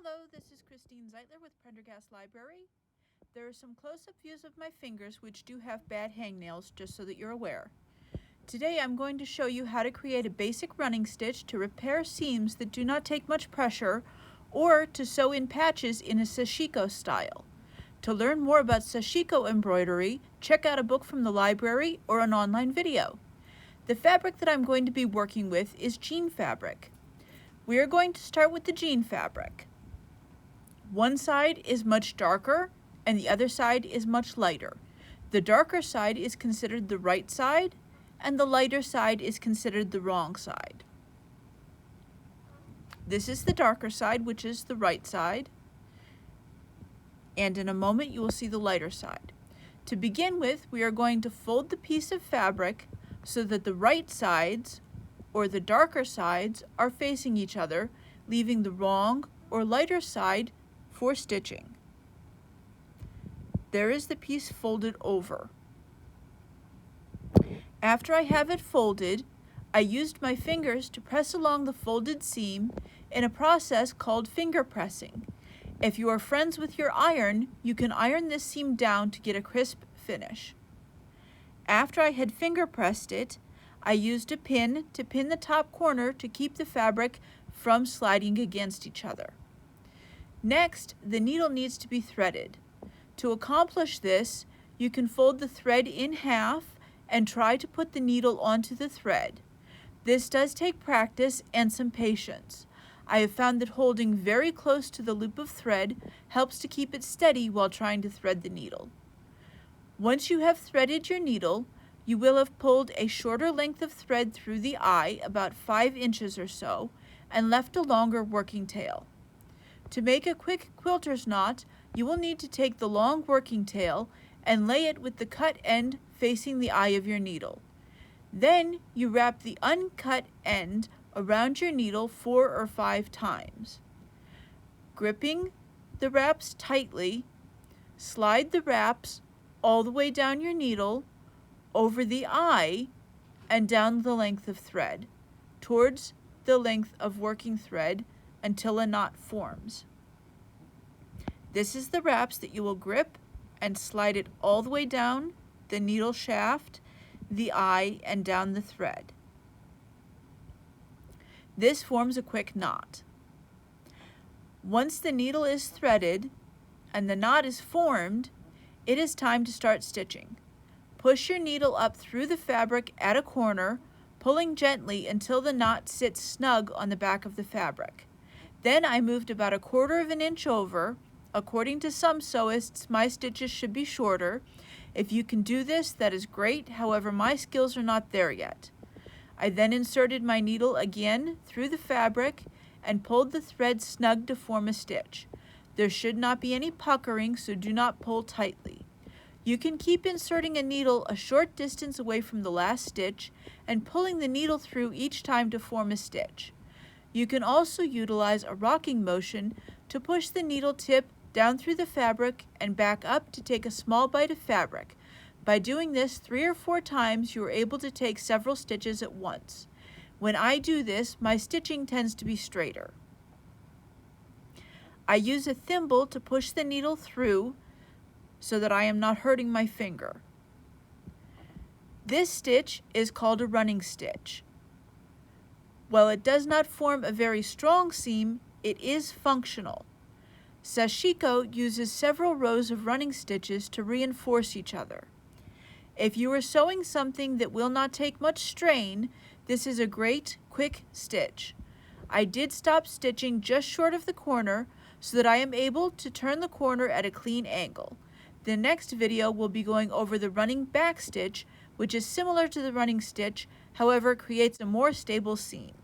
Hello, this is Christine Zeitler with Prendergast Library. There are some close-up views of my fingers which do have bad hangnails, just so that you're aware. Today I'm going to show you how to create a basic running stitch to repair seams that do not take much pressure or to sew in patches in a Sashiko style. To learn more about Sashiko embroidery, check out a book from the library or an online video. The fabric that I'm going to be working with is jean fabric. We are going to start with the jean fabric. One side is much darker and the other side is much lighter. The darker side is considered the right side and the lighter side is considered the wrong side. This is the darker side, which is the right side, and in a moment you will see the lighter side. To begin with, we are going to fold the piece of fabric so that the right sides or the darker sides are facing each other, leaving the wrong or lighter side for stitching. There is the piece folded over. After I have it folded, I used my fingers to press along the folded seam in a process called finger pressing. If you are friends with your iron, you can iron this seam down to get a crisp finish. After I had finger pressed it, I used a pin to pin the top corner to keep the fabric from sliding against each other. Next, the needle needs to be threaded. To accomplish this, you can fold the thread in half and try to put the needle onto the thread. This does take practice and some patience. I have found that holding very close to the loop of thread helps to keep it steady while trying to thread the needle. Once you have threaded your needle, you will have pulled a shorter length of thread through the eye, about 5 inches or so, and left a longer working tail. To make a quick quilter's knot, you will need to take the long working tail and lay it with the cut end facing the eye of your needle. Then you wrap the uncut end around your needle 4 or 5 times. Gripping the wraps tightly, slide the wraps all the way down your needle, over the eye, and down the length of thread, towards the length of working thread until a knot forms. This is the wraps that you will grip and slide it all the way down the needle shaft, the eye, and down the thread. This forms a quick knot. Once the needle is threaded and the knot is formed, it is time to start stitching. Push your needle up through the fabric at a corner, pulling gently until the knot sits snug on the back of the fabric. Then I moved about 1/4 of an inch over. According to some sewists, my stitches should be shorter. If you can do this, that is great. However, my skills are not there yet. I then inserted my needle again through the fabric and pulled the thread snug to form a stitch. There should not be any puckering, so do not pull tightly. You can keep inserting a needle a short distance away from the last stitch and pulling the needle through each time to form a stitch. You can also utilize a rocking motion to push the needle tip down through the fabric and back up to take a small bite of fabric. By doing this 3 or 4 times, you are able to take several stitches at once. When I do this, my stitching tends to be straighter. I use a thimble to push the needle through so that I am not hurting my finger. This stitch is called a running stitch. While it does not form a very strong seam, it is functional. Sashiko uses several rows of running stitches to reinforce each other. If you are sewing something that will not take much strain, this is a great quick stitch. I did stop stitching just short of the corner so that I am able to turn the corner at a clean angle. The next video will be going over the running back stitch, which is similar to the running stitch, however creates a more stable seam.